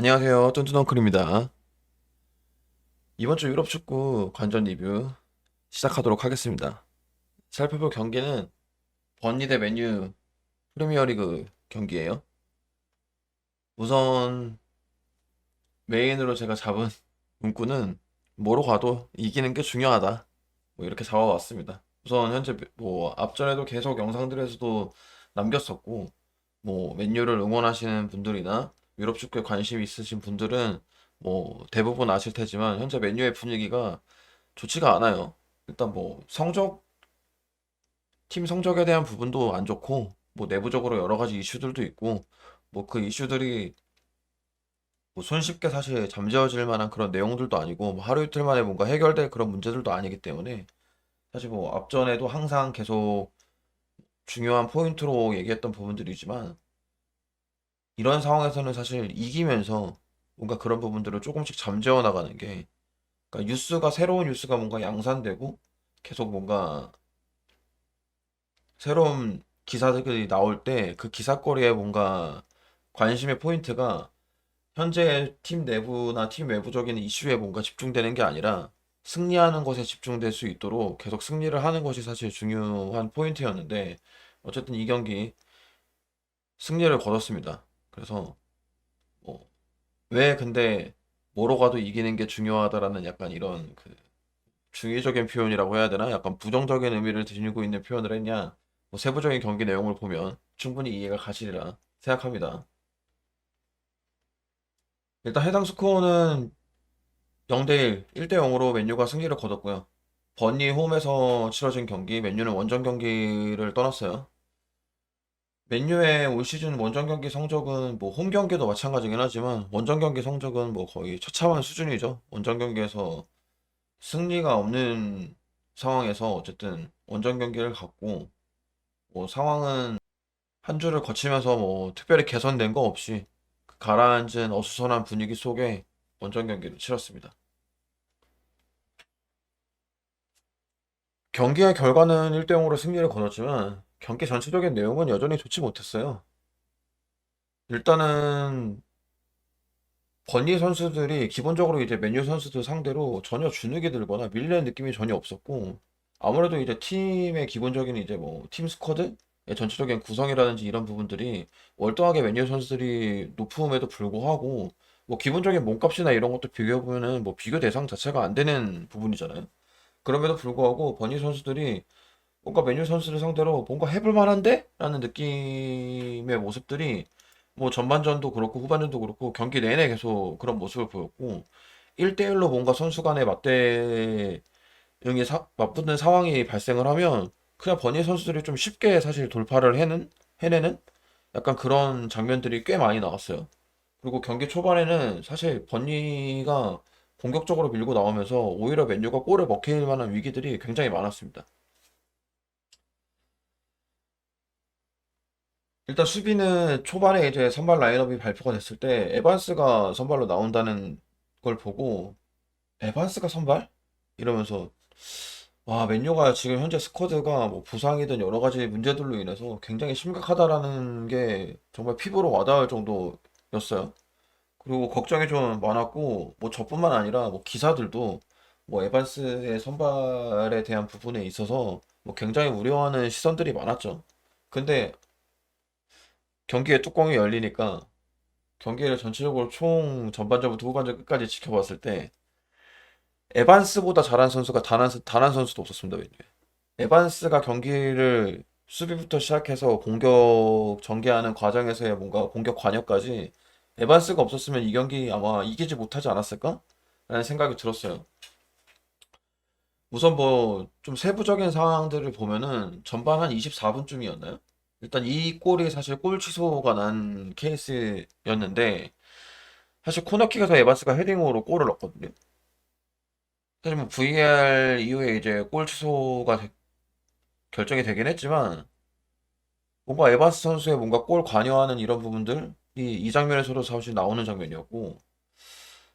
안녕하세요. 뚠뚠엉클입니다. 이번 주 유럽 축구 관전 리뷰 시작하도록 하겠습니다. 살펴볼 경기는 번니 대 맨유 프리미어리그 경기예요. 우선 메인으로 제가 잡은 문구는 뭐로 가도 이기는 게 중요하다. 뭐 이렇게 잡아왔습니다. 우선 현재 뭐 앞전에도 계속 영상들에서도 남겼었고 뭐 맨유를 응원하시는 분들이나 유럽 축구에 관심 있으신 분들은 뭐 대부분 아실 테지만 현재 맨유의 분위기가 좋지가 않아요. 일단 뭐 성적, 팀 성적에 대한 부분도 안 좋고 뭐 내부적으로 여러 가지 이슈들도 있고 뭐 그 이슈들이 뭐 손쉽게 사실 잠재워질 만한 그런 내용들도 아니고 뭐 하루 이틀 만에 뭔가 해결될 그런 문제들도 아니기 때문에 사실 뭐 앞전에도 항상 계속 중요한 포인트로 얘기했던 부분들이지만 이런 상황에서는 사실 이기면서 뭔가 그런 부분들을 조금씩 잠재워 나가는 게 그러니까 뉴스가 새로운 뉴스가 뭔가 양산되고 계속 뭔가 새로운 기사들이 나올 때 그 기사거리에 뭔가 관심의 포인트가 현재 팀 내부나 팀 외부적인 이슈에 뭔가 집중되는 게 아니라 승리하는 것에 집중될 수 있도록 계속 승리를 하는 것이 사실 중요한 포인트였는데 어쨌든 이 경기 승리를 거뒀습니다. 그래서 뭐 왜 근데 뭐로 가도 이기는 게 중요하다라는 약간 이런 그 중의적인 표현이라고 해야 되나? 약간 부정적인 의미를 지니고 있는 표현을 했냐? 뭐 세부적인 경기 내용을 보면 충분히 이해가 가시리라 생각합니다. 일단 해당 스코어는 0대1, 1대 0으로 맨유가 승리를 거뒀고요. 버니 홈에서 치러진 경기, 맨유는 원정 경기를 떠났어요. 맨유의 올 시즌 원정 경기 성적은 뭐 홈 경기도 마찬가지긴 하지만 원정 경기 성적은 뭐 거의 처참한 수준이죠. 원정 경기에서 승리가 없는 상황에서 어쨌든 원정 경기를 갖고 뭐 상황은 한 주를 거치면서 뭐 특별히 개선된 거 없이 그 가라앉은 어수선한 분위기 속에 원정 경기를 치렀습니다. 경기의 결과는 1대 0으로 승리를 거뒀지만 경기 전체적인 내용은 여전히 좋지 못했어요. 일단은 버니 선수들이 기본적으로 이제 맨유 선수들 상대로 전혀 주눅이 들거나 밀리는 느낌이 전혀 없었고 아무래도 이제 팀의 기본적인 이제 뭐 팀 스쿼드의 전체적인 구성이라든지 이런 부분들이 월등하게 맨유 선수들이 높음에도 불구하고 뭐 기본적인 몸값이나 이런 것도 비교해 보면은 뭐 비교 대상 자체가 안 되는 부분이잖아요. 그럼에도 불구하고 버니 선수들이 뭔가 맨유 선수를 상대로 뭔가 해볼 만한데? 라는 느낌의 모습들이 뭐 전반전도 그렇고 후반전도 그렇고 경기 내내 계속 그런 모습을 보였고 1대1로 뭔가 선수 간의 맞대응이 맞붙는 상황이 발생을 하면 그냥 버니 선수들이 좀 쉽게 사실 돌파를 해내는 약간 그런 장면들이 꽤 많이 나왔어요. 그리고 경기 초반에는 사실 버니가 공격적으로 밀고 나오면서 오히려 맨유가 골을 먹힐 만한 위기들이 굉장히 많았습니다. 일단 수비는 초반에 이제 선발 라인업이 발표가 됐을 때 에반스가 선발로 나온다는 걸 보고 에반스가 선발? 이러면서 와 맨유가 지금 현재 스쿼드가 뭐 부상이든 여러 가지 문제들로 인해서 굉장히 심각하다라는 게 정말 피부로 와닿을 정도였어요. 그리고 걱정이 좀 많았고 뭐 저뿐만 아니라 뭐 기사들도 뭐 에반스의 선발에 대한 부분에 있어서 뭐 굉장히 우려하는 시선들이 많았죠. 근데 경기의 뚜껑이 열리니까 경기를 전체적으로 총 전반전부터 후반전 끝까지 지켜봤을 때 에반스보다 잘한 선수가 단 한 선수도 없었습니다. 왠지. 에반스가 경기를 수비부터 시작해서 공격 전개하는 과정에서의 뭔가 공격 관여까지 에반스가 없었으면 이 경기 아마 이기지 못하지 않았을까? 라는 생각이 들었어요. 우선 뭐 좀 세부적인 상황들을 보면은 전반 한 24분쯤이었나요? 일단 이 골이 사실 골 취소가 난 케이스였는데 사실 코너킥에서 에반스가 헤딩으로 골을 넣었거든요. 사실 뭐 VAR 이후에 이제 골 취소가 결정이 되긴 했지만 뭔가 에반스 선수의 뭔가 골 관여하는 이런 부분들이 이 장면에서도 사실 나오는 장면이었고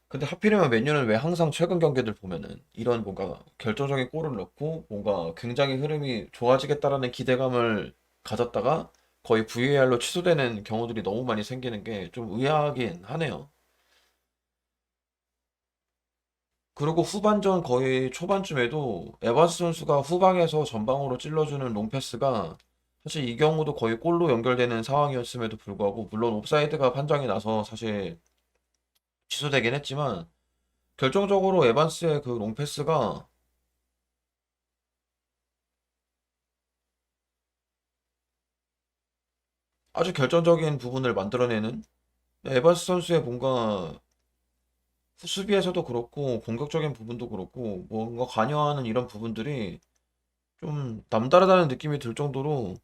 근데 하필이면 맨유는 왜 항상 최근 경기들 보면은 이런 뭔가 결정적인 골을 넣고 뭔가 굉장히 흐름이 좋아지겠다라는 기대감을 가졌다가 거의 VAR로 취소되는 경우들이 너무 많이 생기는 게 좀 의아하긴 하네요. 그리고 후반전 거의 초반쯤에도 에반스 선수가 후방에서 전방으로 찔러주는 롱패스가 사실 이 경우도 거의 골로 연결되는 상황이었음에도 불구하고 물론 옵사이드가 판정이 나서 사실 취소되긴 했지만 결정적으로 에반스의 그 롱패스가 아주 결정적인 부분을 만들어내는 에반스 선수의 뭔가 수비에서도 그렇고 공격적인 부분도 그렇고 뭔가 관여하는 이런 부분들이 좀 남다르다는 느낌이 들 정도로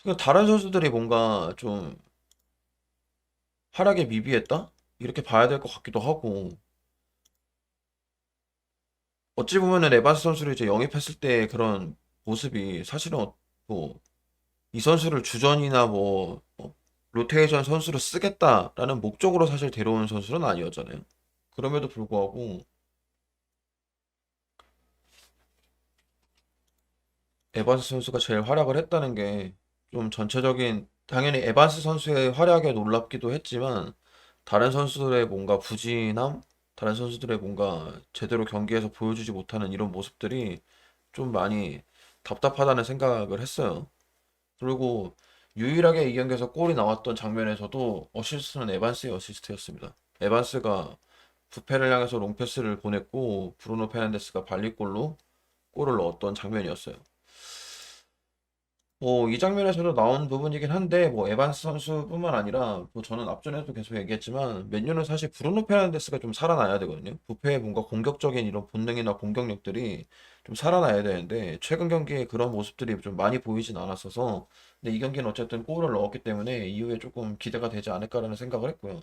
그냥 다른 선수들이 뭔가 좀 활약에 미비했다? 이렇게 봐야 될 것 같기도 하고 어찌 보면은 에반스 선수를 이제 영입했을 때 그런 모습이 사실은 뭐 이 선수를 주전이나 뭐 로테이션 선수로 쓰겠다라는 목적으로 사실 데려온 선수는 아니었잖아요. 그럼에도 불구하고 에반스 선수가 제일 활약을 했다는 게 좀 전체적인 당연히 에반스 선수의 활약에 놀랍기도 했지만 다른 선수들의 뭔가 부진함, 다른 선수들의 뭔가 제대로 경기에서 보여주지 못하는 이런 모습들이 좀 많이 답답하다는 생각을 했어요. 그리고 유일하게 이 경기에서 골이 나왔던 장면에서도 어시스트는 에반스의 어시스트였습니다. 에반스가 부페를 향해서 롱패스를 보냈고 브루노 페난데스가 발리골로 골을 넣었던 장면이었어요. 뭐 이 장면에서도 나온 부분이긴 한데 뭐 에반스 선수뿐만 아니라 뭐 저는 앞전에도 계속 얘기했지만 맨유는 사실 브루노 페르난데스가 좀 살아나야 되거든요. 부페의 뭔가 공격적인 이런 본능이나 공격력들이 좀 살아나야 되는데 최근 경기에 그런 모습들이 좀 많이 보이진 않았어서 근데 이 경기는 어쨌든 골을 넣었기 때문에 이후에 조금 기대가 되지 않을까라는 생각을 했고요.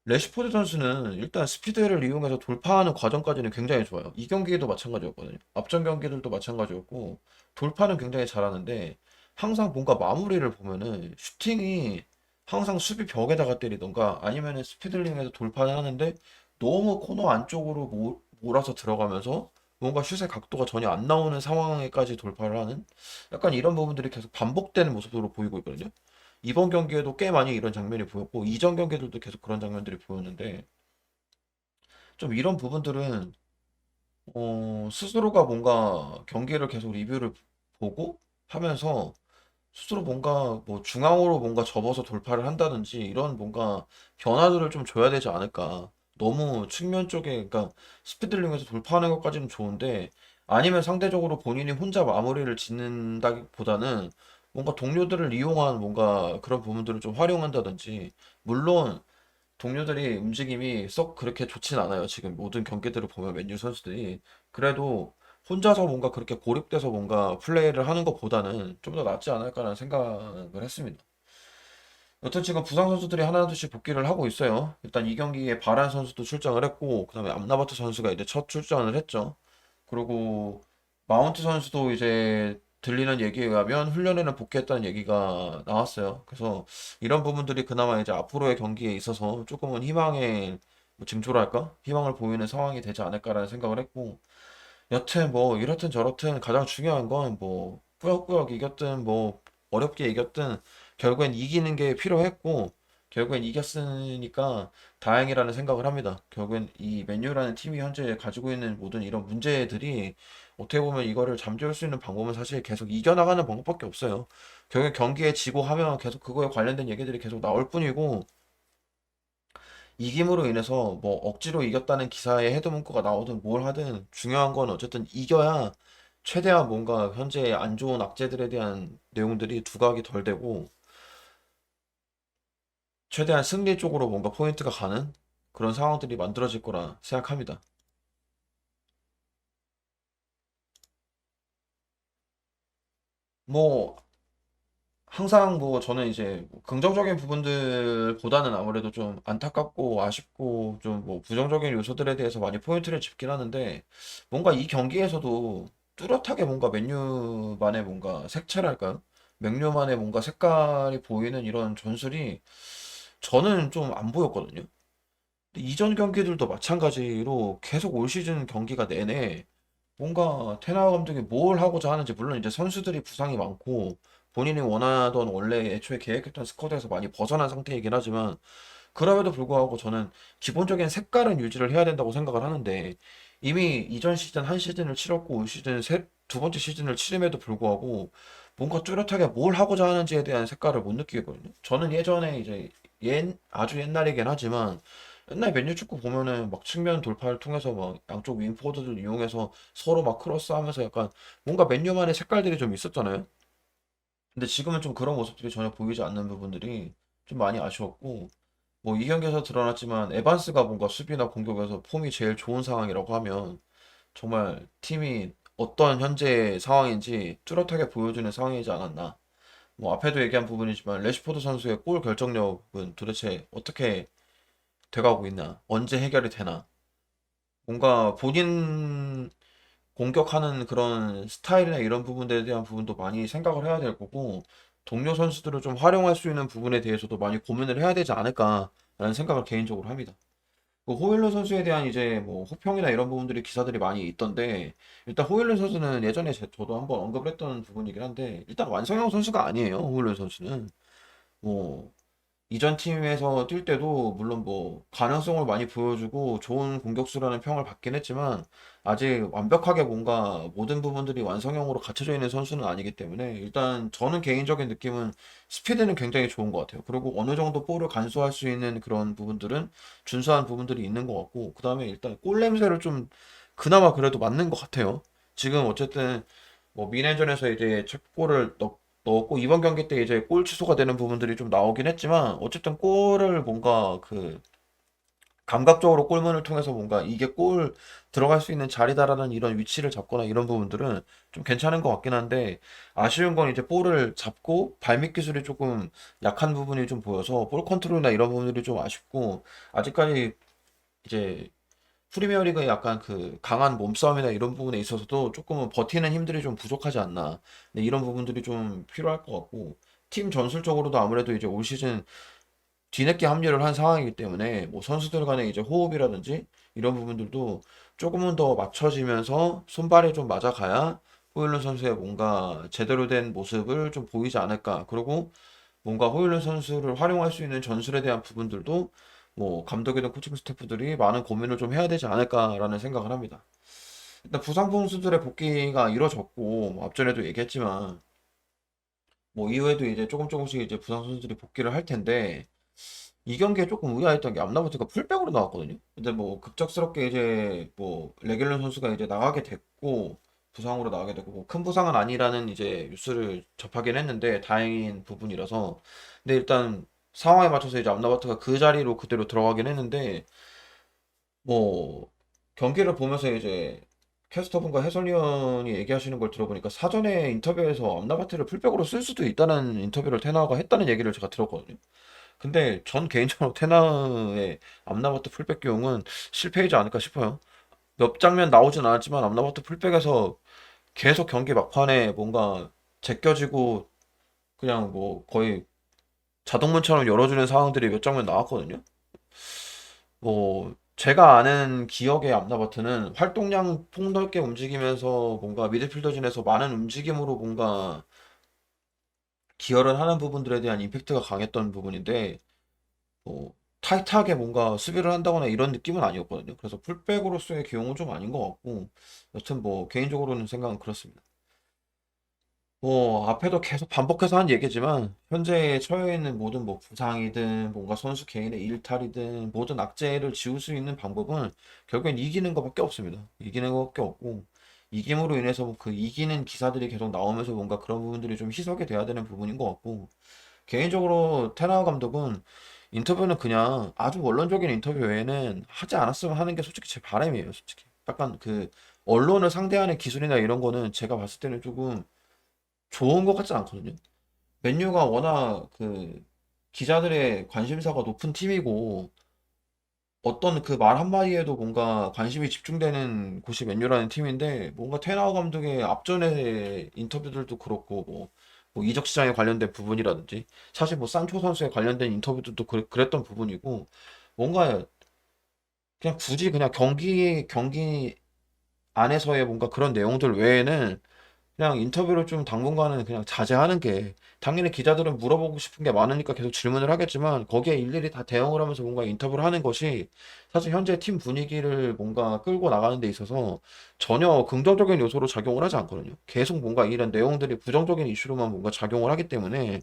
레시포드 선수는 일단 스피드를 이용해서 돌파하는 과정까지는 굉장히 좋아요. 이 경기에도 마찬가지였거든요. 앞전 경기들도 마찬가지였고 돌파는 굉장히 잘하는데 항상 뭔가 마무리를 보면은 슈팅이 항상 수비 벽에다가 때리던가 아니면은 스피드링에서 돌파를 하는데 너무 코너 안쪽으로 몰아서 들어가면서 뭔가 슛의 각도가 전혀 안 나오는 상황에까지 돌파를 하는 약간 이런 부분들이 계속 반복되는 모습으로 보이고 있거든요. 이번 경기에도 꽤 많이 이런 장면이 보였고 이전 경기들도 계속 그런 장면들이 보였는데 좀 이런 부분들은 스스로가 뭔가 경기를 계속 리뷰를 보고 하면서 스스로 뭔가 뭐 중앙으로 뭔가 접어서 돌파를 한다든지 이런 뭔가 변화들을 좀 줘야 되지 않을까. 너무 측면 쪽에 그러니까 스피드링에서 돌파하는 것까지는 좋은데 아니면 상대적으로 본인이 혼자 마무리를 짓는다기보다는 뭔가 동료들을 이용한 뭔가 그런 부분들을 좀 활용한다든지 물론 동료들이 움직임이 썩 그렇게 좋진 않아요. 지금 모든 경기들을 보면 맨유 선수들이 그래도 혼자서 뭔가 그렇게 고립돼서 뭔가 플레이를 하는 것보다는 좀 더 낫지 않을까라는 생각을 했습니다. 여튼 지금 부상 선수들이 하나둘씩 복귀를 하고 있어요. 일단 이 경기에 바란 선수도 출장을 했고, 그다음에 암라바트 선수가 이제 첫 출전을 했죠. 그리고 마운트 선수도 이제 들리는 얘기에 의하면 훈련에는 복귀했다는 얘기가 나왔어요. 그래서 이런 부분들이 그나마 이제 앞으로의 경기에 있어서 조금은 희망의 뭐 징조랄까? 희망을 보이는 상황이 되지 않을까라는 생각을 했고, 여튼 뭐 이렇든 저렇든 가장 중요한 건 뭐 꾸역꾸역 이겼든 뭐 어렵게 이겼든 결국엔 이기는 게 필요했고 결국엔 이겼으니까 다행이라는 생각을 합니다. 결국엔 이 맨유라는 팀이 현재 가지고 있는 모든 이런 문제들이 어떻게 보면 이거를 잠재울 수 있는 방법은 사실 계속 이겨나가는 방법밖에 없어요. 결국 경기에 지고 하면 계속 그거에 관련된 얘기들이 계속 나올 뿐이고 이김으로 인해서 뭐 억지로 이겼다는 기사에 헤드문구가 나오든 뭘 하든 중요한 건 어쨌든 이겨야 최대한 뭔가 현재 안 좋은 악재들에 대한 내용들이 두각이 덜 되고 최대한 승리 쪽으로 뭔가 포인트가 가는 그런 상황들이 만들어질 거라 생각합니다. 뭐 항상 뭐 저는 이제 뭐 긍정적인 부분들보다는 아무래도 좀 안타깝고 아쉽고 좀 뭐 부정적인 요소들에 대해서 많이 포인트를 짚긴 하는데 뭔가 이 경기에서도 뚜렷하게 뭔가 맨유만의 뭔가 색채랄까요? 맨유만의 뭔가 색깔이 보이는 이런 전술이 저는 좀 안 보였거든요. 근데 이전 경기들도 마찬가지로 계속 올 시즌 경기가 내내 뭔가 테나 감독이 뭘 하고자 하는지 물론 이제 선수들이 부상이 많고 본인이 원하던 원래 애초에 계획했던 스쿼드에서 많이 벗어난 상태이긴 하지만 그럼에도 불구하고 저는 기본적인 색깔은 유지를 해야 된다고 생각을 하는데 이미 이전 시즌 한 시즌을 치렀고 올 시즌 두 번째 시즌을 치름에도 불구하고 뭔가 뚜렷하게 뭘 하고자 하는지에 대한 색깔을 못 느끼거든요. 저는 예전에 이제 아주 옛날이긴 하지만 옛날 맨유 축구 보면은 막 측면 돌파를 통해서 막 양쪽 윙포드들 이용해서 서로 막 크로스하면서 약간 뭔가 맨유만의 색깔들이 좀 있었잖아요. 근데 지금은 좀 그런 모습들이 전혀 보이지 않는 부분들이 좀 많이 아쉬웠고 뭐 이 경기에서 드러났지만 에반스가 뭔가 수비나 공격에서 폼이 제일 좋은 상황이라고 하면 정말 팀이 어떤 현재 상황인지 뚜렷하게 보여주는 상황이지 않았나. 뭐 앞에도 얘기한 부분이지만 레시포드 선수의 골 결정력은 도대체 어떻게 돼가고 있나? 언제 해결이 되나? 뭔가 본인 공격하는 그런 스타일이나 이런 부분들에 대한 부분도 많이 생각을 해야 될 거고 동료 선수들을 좀 활용할 수 있는 부분에 대해서도 많이 고민을 해야 되지 않을까라는 생각을 개인적으로 합니다. 그 호일룬 선수에 대한 이제 뭐 호평이나 이런 부분들이 기사들이 많이 있던데 일단 호일룬 선수는 예전에 저도 한번 언급을 했던 부분이긴 한데 일단 완성형 선수가 아니에요. 호일룬 선수는 뭐 이전 팀에서 뛸 때도 물론 뭐 가능성을 많이 보여주고 좋은 공격수라는 평을 받긴 했지만 아직 완벽하게 뭔가 모든 부분들이 완성형으로 갖춰져 있는 선수는 아니기 때문에 일단 저는 개인적인 느낌은 스피드는 굉장히 좋은 것 같아요. 그리고 어느 정도 볼을 간수할 수 있는 그런 부분들은 준수한 부분들이 있는 것 같고 그 다음에 일단 골 냄새를 좀 그나마 그래도 맞는 것 같아요. 지금 어쨌든 뭐 미넨전에서 이제 첫 골을 넣었고 이번 경기 때 이제 골 취소가 되는 부분들이 좀 나오긴 했지만 어쨌든 골을 뭔가 그 감각적으로 골문을 통해서 뭔가 이게 골 들어갈 수 있는 자리다라는 이런 위치를 잡거나 이런 부분들은 좀 괜찮은 것 같긴 한데 아쉬운 건 이제 볼을 잡고 발밑 기술이 조금 약한 부분이 좀 보여서 볼 컨트롤이나 이런 부분들이 좀 아쉽고 아직까지 이제 프리미어리그의 약간 그 강한 몸싸움이나 이런 부분에 있어서도 조금은 버티는 힘들이 좀 부족하지 않나. 네, 이런 부분들이 좀 필요할 것 같고 팀 전술적으로도 아무래도 이제 올 시즌 뒤늦게 합류를 한 상황이기 때문에 뭐 선수들 간의 이제 호흡이라든지 이런 부분들도 조금은 더 맞춰지면서 손발이 좀 맞아가야 호일룬 선수의 뭔가 제대로 된 모습을 좀 보이지 않을까. 그리고 뭔가 호일룬 선수를 활용할 수 있는 전술에 대한 부분들도 뭐 감독이든 코칭 스태프들이 많은 고민을 좀 해야 되지 않을까라는 생각을 합니다. 일단 부상 선수들의 복귀가 이루어졌고 뭐 앞전에도 얘기했지만 뭐 이후에도 이제 조금씩 이제 부상 선수들이 복귀를 할 텐데 이 경기에 조금 의아했던 게 암라바트가 풀백으로 나왔거든요. 근데 뭐 급작스럽게 이제 뭐 레길론 선수가 이제 나가게 됐고 부상으로 나가게 됐고 뭐큰 부상은 아니라는 이제 뉴스를 접하긴 했는데 다행인 부분이라서 근데 일단 상황에 맞춰서 이제 암라바트가 그 자리로 그대로 들어가긴 했는데 뭐 경기를 보면서 이제 캐스터분과 해설위원이 얘기하시는 걸 들어보니까 사전에 인터뷰에서 암라바트를 풀백으로 쓸 수도 있다는 인터뷰를 테나가 했다는 얘기를 제가 들었거든요. 근데 전 개인적으로 테나의 암라바트 풀백 기용은 실패이지 않을까 싶어요. 몇 장면 나오진 않았지만 암라바트 풀백에서 계속 경기 막판에 뭔가 제껴지고 그냥 뭐 거의 자동문처럼 열어주는 상황들이 몇 장면 나왔거든요. 뭐 제가 아는 기억의 암라바트는 활동량 폭넓게 움직이면서 뭔가 미드필더진에서 많은 움직임으로 뭔가 기여를 하는 부분들에 대한 임팩트가 강했던 부분인데 뭐 타이트하게 뭔가 수비를 한다거나 이런 느낌은 아니었거든요. 그래서 풀백으로서의 기용은 좀 아닌 것 같고 여튼 뭐 개인적으로는 생각은 그렇습니다. 뭐 앞에도 계속 반복해서 한 얘기지만 현재 처해 있는 모든 뭐 부상이든 뭔가 선수 개인의 일탈이든 모든 악재를 지울 수 있는 방법은 결국엔 이기는 것밖에 없습니다. 이기는 것밖에 없고 이김으로 인해서 뭐그 이기는 기사들이 계속 나오면서 뭔가 그런 부분들이 좀 희석이 돼야 되는 부분인 것 같고 개인적으로 테나 감독은 인터뷰는 그냥 아주 원론적인 인터뷰 외에는 하지 않았으면 하는 게 솔직히 제 바람이에요, 솔직히. 약간 그 언론을 상대하는 기술이나 이런 거는 제가 봤을 때는 조금 좋은 것 같지 않거든요. 맨유가 워낙 그 기자들의 관심사가 높은 팀이고 어떤 그 말 한마디에도 뭔가 관심이 집중되는 곳이 맨유라는 팀인데 뭔가 테나 감독의 앞전의 인터뷰들도 그렇고 뭐 이적 시장에 관련된 부분이라든지 사실 뭐 산초 선수에 관련된 인터뷰들도 그랬던 부분이고 뭔가 그냥 굳이 그냥 경기 안에서의 뭔가 그런 내용들 외에는 그냥 인터뷰를 좀 당분간은 그냥 자제하는 게, 당연히 기자들은 물어보고 싶은 게 많으니까 계속 질문을 하겠지만 거기에 일일이 다 대응을 하면서 뭔가 인터뷰를 하는 것이 사실 현재 팀 분위기를 뭔가 끌고 나가는 데 있어서 전혀 긍정적인 요소로 작용을 하지 않거든요. 계속 뭔가 이런 내용들이 부정적인 이슈로만 뭔가 작용을 하기 때문에,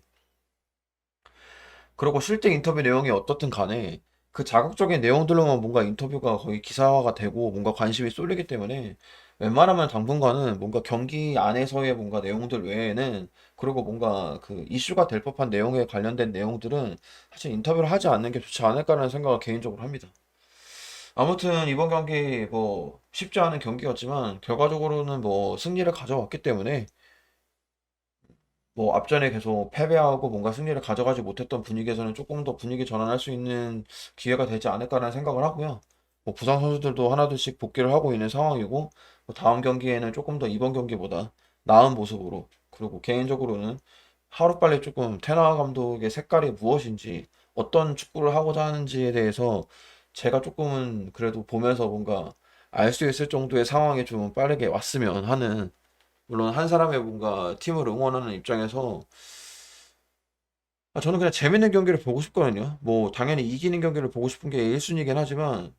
그리고 실제 인터뷰 내용이 어떻든 간에 그 자극적인 내용들로만 뭔가 인터뷰가 거의 기사화가 되고 뭔가 관심이 쏠리기 때문에 웬만하면 당분간은 뭔가 경기 안에서의 뭔가 내용들 외에는, 그리고 뭔가 그 이슈가 될 법한 내용에 관련된 내용들은 사실 인터뷰를 하지 않는 게 좋지 않을까라는 생각을 개인적으로 합니다. 아무튼 이번 경기 뭐 쉽지 않은 경기였지만 결과적으로는 뭐 승리를 가져왔기 때문에, 뭐 앞전에 계속 패배하고 뭔가 승리를 가져가지 못했던 분위기에서는 조금 더 분위기 전환할 수 있는 기회가 되지 않을까라는 생각을 하고요. 뭐 부상 선수들도 하나둘씩 복귀를 하고 있는 상황이고, 뭐 다음 경기에는 조금 더 이번 경기보다 나은 모습으로, 그리고 개인적으로는 하루빨리 조금 테나 감독의 색깔이 무엇인지, 어떤 축구를 하고자 하는지에 대해서 제가 조금은 그래도 보면서 뭔가 알 수 있을 정도의 상황이 좀 빠르게 왔으면 하는, 물론 한 사람의 뭔가 팀을 응원하는 입장에서 저는 그냥 재밌는 경기를 보고 싶거든요. 뭐 당연히 이기는 경기를 보고 싶은 게 1순위이긴 하지만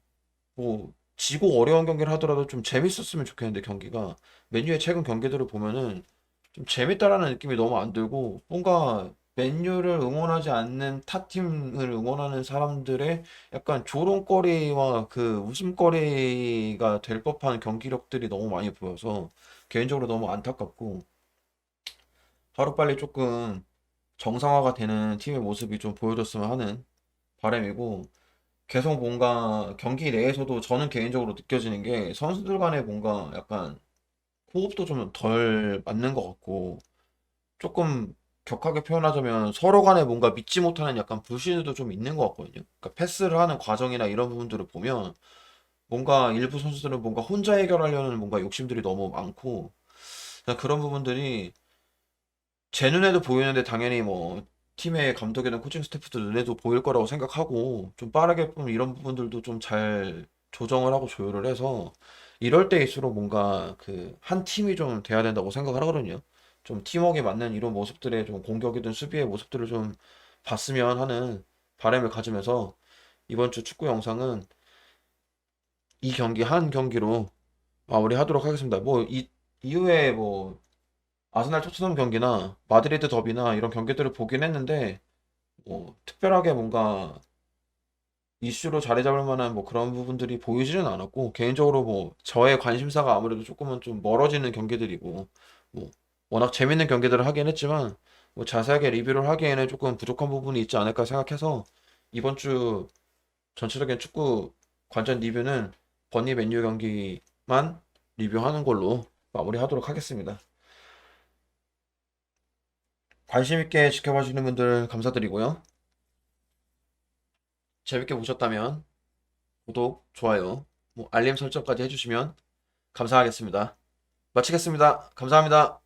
뭐 지고 어려운 경기를 하더라도 좀 재밌었으면 좋겠는데, 경기가 맨유의 최근 경기들을 보면은 좀 재밌다라는 느낌이 너무 안 들고, 뭔가 맨유를 응원하지 않는 타 팀을 응원하는 사람들의 약간 조롱거리와 그 웃음거리가 될 법한 경기력들이 너무 많이 보여서 개인적으로 너무 안타깝고, 하루빨리 조금 정상화가 되는 팀의 모습이 좀 보여줬으면 하는 바람이고, 계속 뭔가 경기 내에서도 저는 개인적으로 느껴지는 게 선수들 간에 뭔가 약간 호흡도 좀 덜 맞는 것 같고, 조금 격하게 표현하자면 서로 간에 뭔가 믿지 못하는 약간 불신도 좀 있는 것 같거든요. 그러니까 패스를 하는 과정이나 이런 부분들을 보면 뭔가 일부 선수들은 뭔가 혼자 해결하려는 뭔가 욕심들이 너무 많고, 그냥 그런 부분들이 제 눈에도 보이는데 당연히 뭐 팀의 감독이나 코칭 스태프들 눈에도 보일 거라고 생각하고, 좀 빠르게 좀 이런 부분들도 좀 잘 조정을 하고 조율을 해서 이럴 때일수록 뭔가 그 한 팀이 좀 돼야 된다고 생각을 하거든요. 좀 팀워크에 맞는 이런 모습들의 좀 공격이든 수비의 모습들을 좀 봤으면 하는 바람을 가지면서 이번 주 축구 영상은 이 경기 한 경기로 마무리하도록 하겠습니다. 뭐 이 이후에 뭐 아스날 토트넘 경기나 마드리드 더비나 이런 경기들을 보긴 했는데 뭐 특별하게 뭔가 이슈로 자리 잡을 만한 뭐 그런 부분들이 보이지는 않았고, 개인적으로 뭐 저의 관심사가 아무래도 조금은 좀 멀어지는 경기들이고, 뭐 워낙 재밌는 경기들을 하긴 했지만 뭐 자세하게 리뷰를 하기에는 조금 부족한 부분이 있지 않을까 생각해서 이번 주 전체적인 축구 관전 리뷰는 버니 맨유 경기만 리뷰하는 걸로 마무리하도록 하겠습니다. 관심 있게 지켜봐 주시는 분들 감사드리고요. 재밌게 보셨다면 구독, 좋아요, 뭐 알림 설정까지 해주시면 감사하겠습니다. 마치겠습니다. 감사합니다.